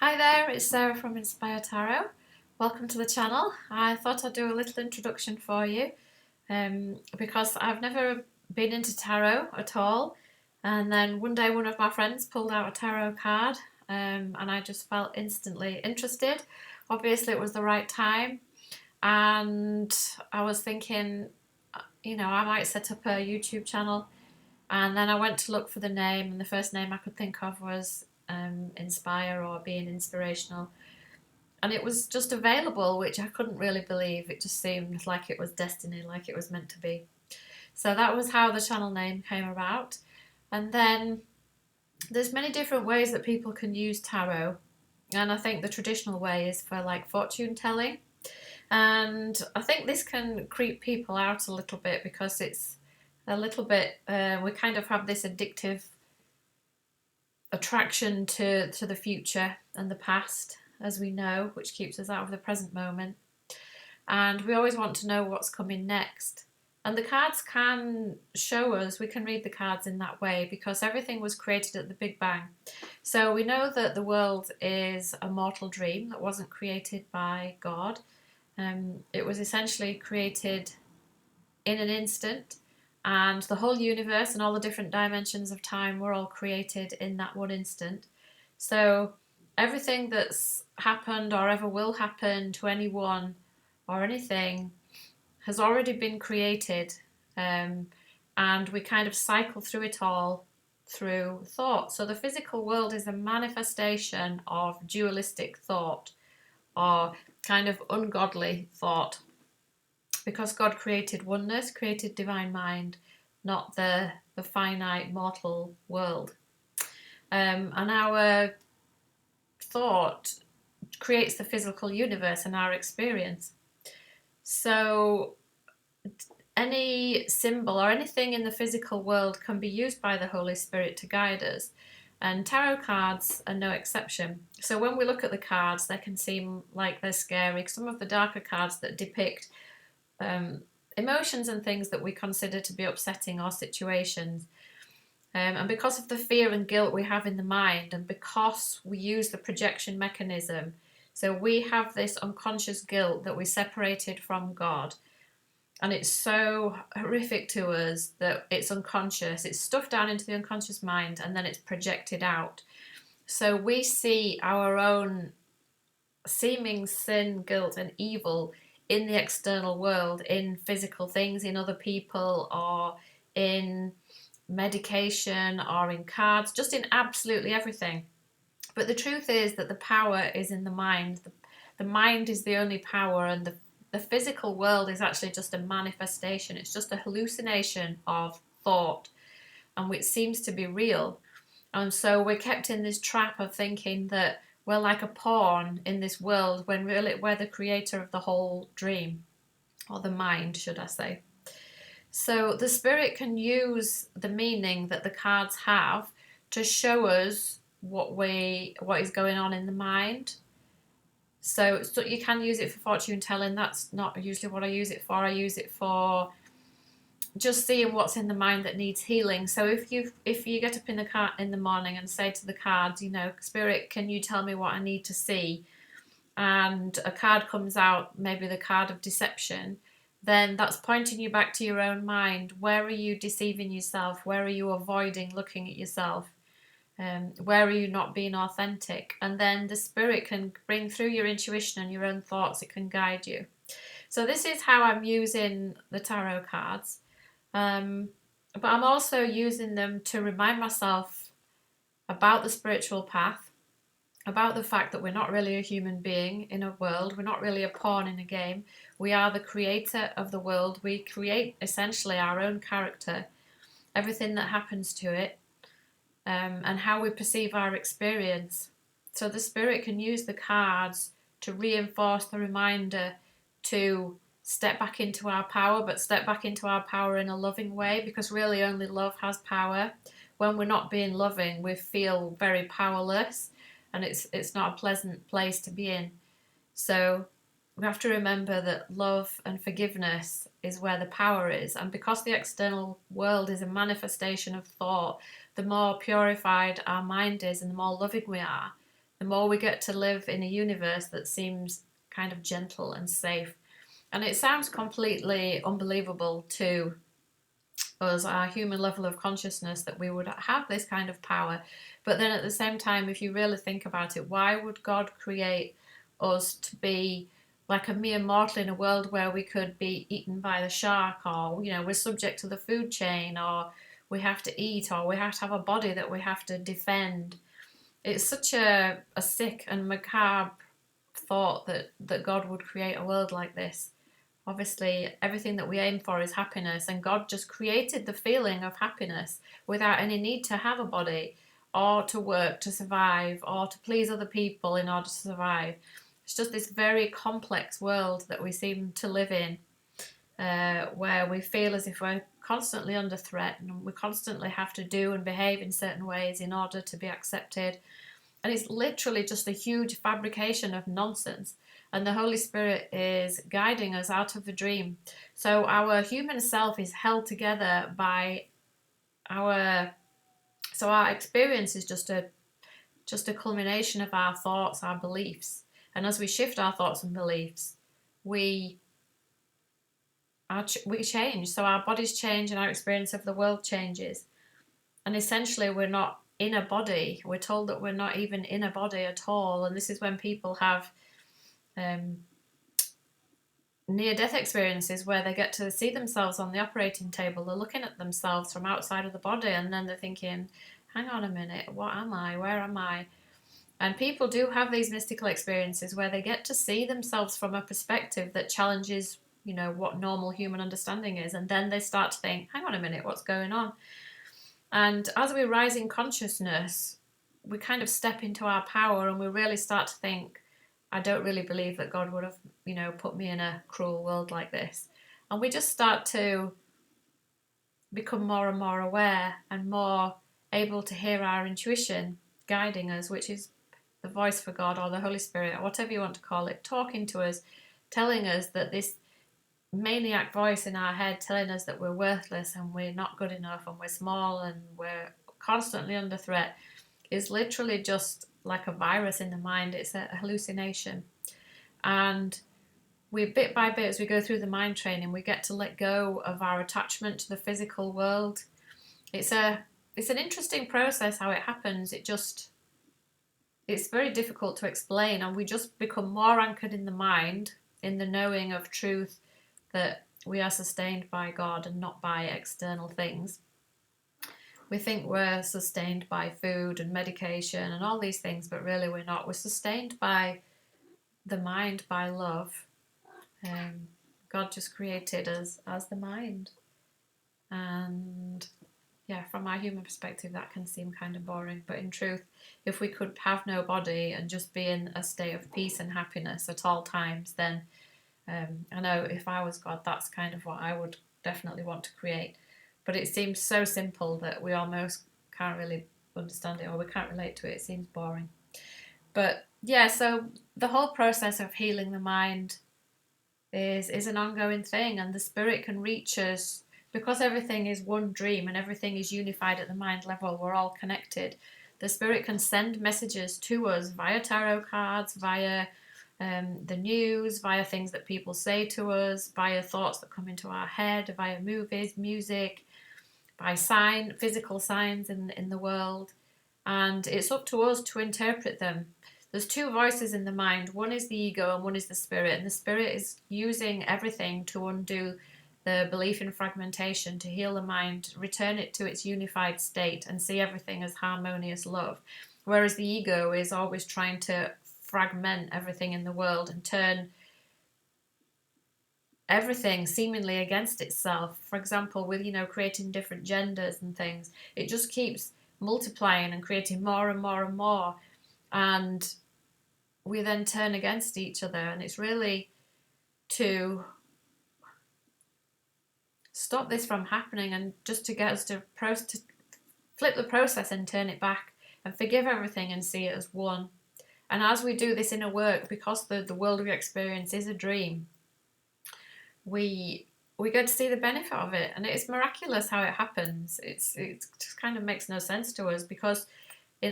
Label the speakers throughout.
Speaker 1: Hi there, it's Sarah from Inspire Tarot. Welcome to the channel. I thought I'd do a little introduction for you because I've never been into tarot at all. And then one day one of my friends pulled out a tarot card and I just felt instantly interested. Obviously it was the right time and I was thinking, I might set up a YouTube channel. And then I went to look for the name, and the first name I could think of was Inspire or Being Inspirational. And it was just available, which I couldn't really believe. It just seemed like it was destiny, like it was meant to be. So that was how the channel name came about. And then there's many different ways that people can use tarot. And I think the traditional way is for like fortune telling. And I think this can creep people out a little bit because it's a little bit, we kind of have this addictive attraction to the future and the past, as we know, which keeps us out of the present moment. And we always want to know what's coming next. And the cards can show us, we can read the cards in that way because everything was created at the Big Bang. So we know that the world is a mortal dream that wasn't created by God. It was essentially created in an instant, and the whole universe and all the different dimensions of time were all created in that one instant. So everything that's happened or ever will happen to anyone or anything has already been created, and we kind of cycle through it all through thought. So the physical world is a manifestation of dualistic thought or kind of ungodly thought, because God created oneness, created divine mind, not the finite mortal world. And our thought creates the physical universe and our experience. So any symbol or anything in the physical world can be used by the Holy Spirit to guide us. And tarot cards are no exception. So when we look at the cards, they can seem like they're scary. Some of the darker cards that depict emotions and things that we consider to be upsetting or situations. And because of the fear and guilt we have in the mind, and because we use the projection mechanism, so we have this unconscious guilt that we separated from God. And it's so horrific to us that it's unconscious. It's stuffed down into the unconscious mind and then it's projected out. So we see our own seeming sin, guilt, and evil in the external world, in physical things, in other people, or in medication, or in cards, just in absolutely everything. But the truth is that the power is in the mind. The mind is the only power, and the physical world is actually just a manifestation. It's just a hallucination of thought, and which seems to be real. And so we're kept in this trap of thinking that we're like a pawn in this world when really we're the creator of the whole dream, or the mind, should I say. So the spirit can use the meaning that the cards have to show us what is going on in the mind. So you can use it for fortune telling. That's not usually what I use it for. I use it for just seeing what's in the mind that needs healing. So if you get up in the morning and say to the cards, Spirit, can you tell me what I need to see? And a card comes out, maybe the card of deception, then that's pointing you back to your own mind. Where are you deceiving yourself? Where are you avoiding looking at yourself? Where are you not being authentic? And then the spirit can bring through your intuition and your own thoughts, it can guide you. So this is how I'm using the tarot cards. But I'm also using them to remind myself about the spiritual path, about the fact that we're not really a human being in a world, we're not really a pawn in a game. We are the creator of the world. We create essentially our own character, everything that happens to it, and how we perceive our experience. So the spirit can use the cards to reinforce the reminder to step back into our power, but step back into our power in a loving way, because really only love has power. When we're not being loving, we feel very powerless, and it's not a pleasant place to be in. So we have to remember that love and forgiveness is where the power is. And because the external world is a manifestation of thought, the more purified our mind is and the more loving we are, the more we get to live in a universe that seems kind of gentle and safe. And it sounds completely unbelievable to us, our human level of consciousness, that we would have this kind of power. But then at the same time, if you really think about it, why would God create us to be like a mere mortal in a world where we could be eaten by the shark, or, you know, we're subject to the food chain, or we have to eat, or we have to have a body that we have to defend? It's such a sick and macabre thought that God would create a world like this. Obviously, everything that we aim for is happiness, and God just created the feeling of happiness without any need to have a body, or to work to survive, or to please other people in order to survive. It's just this very complex world that we seem to live in, where we feel as if we're constantly under threat, and we constantly have to do and behave in certain ways in order to be accepted. And it's literally just a huge fabrication of nonsense. And the Holy Spirit is guiding us out of the dream. So our human self is held together by our experience is just a culmination of our thoughts, our beliefs. And as we shift our thoughts and beliefs, we change. So our bodies change and our experience of the world changes. And essentially, we're not in a body. We're told that we're not even in a body at all. And this is when people have near-death experiences where they get to see themselves on the operating table. They're looking at themselves from outside of the body, and then they're thinking, hang on a minute, what am I? Where am I? And people do have these mystical experiences where they get to see themselves from a perspective that challenges, you know, what normal human understanding is. And then they start to think, hang on a minute, what's going on? And as we rise in consciousness, we kind of step into our power, and we really start to think, I don't really believe that God would have, you know, put me in a cruel world like this. And we just start to become more and more aware and more able to hear our intuition guiding us, which is the voice for God or the Holy Spirit or whatever you want to call it, talking to us, telling us that this maniac voice in our head telling us that we're worthless and we're not good enough and we're small and we're constantly under threat is literally just like a virus in the mind. It's a hallucination. And we, bit by bit, as we go through the mind training, we get to let go of our attachment to the physical world. It's an interesting process how it happens. It's very difficult to explain, and we just become more anchored in the mind, in the knowing of truth, that we are sustained by God and not by external things. We think we're sustained by food and medication and all these things, but really we're not. We're sustained by the mind, by love. God just created us as the mind. And yeah, from our human perspective, that can seem kind of boring. But in truth, if we could have no body and just be in a state of peace and happiness at all times, then I know if I was God, that's kind of what I would definitely want to create. But it seems so simple that we almost can't really understand it, or we can't relate to it. It seems boring. But yeah, so the whole process of healing the mind is an ongoing thing, and the spirit can reach us because everything is one dream and everything is unified at the mind level. We're all connected. The spirit can send messages to us via tarot cards, via the news, via things that people say to us, via thoughts that come into our head, via movies, music, by physical signs in the world. And it's up to us to interpret them. There's two voices in the mind. One is the ego and one is the spirit. And the spirit is using everything to undo the belief in fragmentation, to heal the mind, return it to its unified state and see everything as harmonious love. Whereas the ego is always trying to fragment everything in the world and turn everything seemingly against itself. For example, with, you know, creating different genders and things, it just keeps multiplying and creating more and more and more, and we then turn against each other. And it's really to stop this from happening, and just to get us to flip the process and turn it back and forgive everything and see it as one. And as we do this inner work, because the world we experience is a dream, we get to see the benefit of it, and it's miraculous how it happens. It just kind of makes no sense to us, because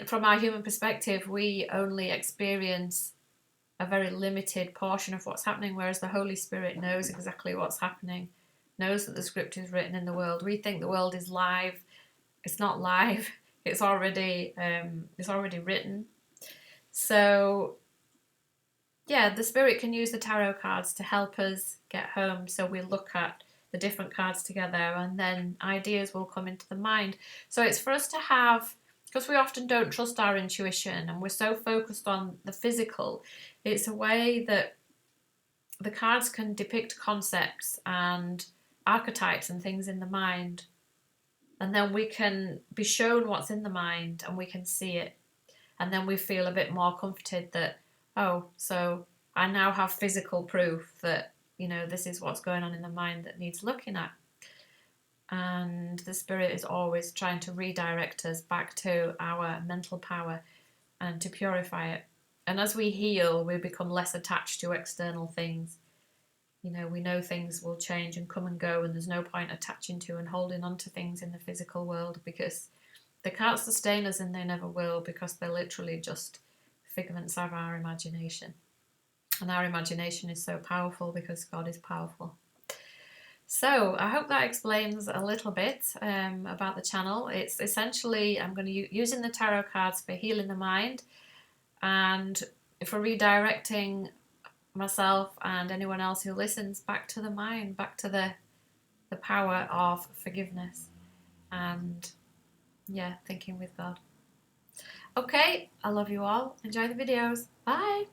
Speaker 1: from our human perspective, we only experience a very limited portion of what's happening, whereas the Holy Spirit knows exactly what's happening, knows that the script is written in the world. We think the world is live. It's not live. It's already written. So yeah, the Spirit can use the tarot cards to help us get home. So we look at the different cards together, and then ideas will come into the mind. So it's for us to have, because we often don't trust our intuition and we're so focused on the physical, it's a way that the cards can depict concepts and archetypes and things in the mind. And then we can be shown what's in the mind and we can see it. And then we feel a bit more comforted that, oh, so I now have physical proof that, this is what's going on in the mind that needs looking at. And the Spirit is always trying to redirect us back to our mental power and to purify it. And as we heal, we become less attached to external things. We know things will change and come and go, and there's no point attaching to and holding on to things in the physical world, because they can't sustain us and they never will, because they're literally just figments of our imagination. And our imagination is so powerful because God is powerful. So I hope that explains a little bit about the channel. It's essentially, I'm going to using the tarot cards for healing the mind and for redirecting myself and anyone else who listens back to the mind, back to the power of forgiveness and thinking with God. Okay, I love you all. Enjoy the videos. Bye.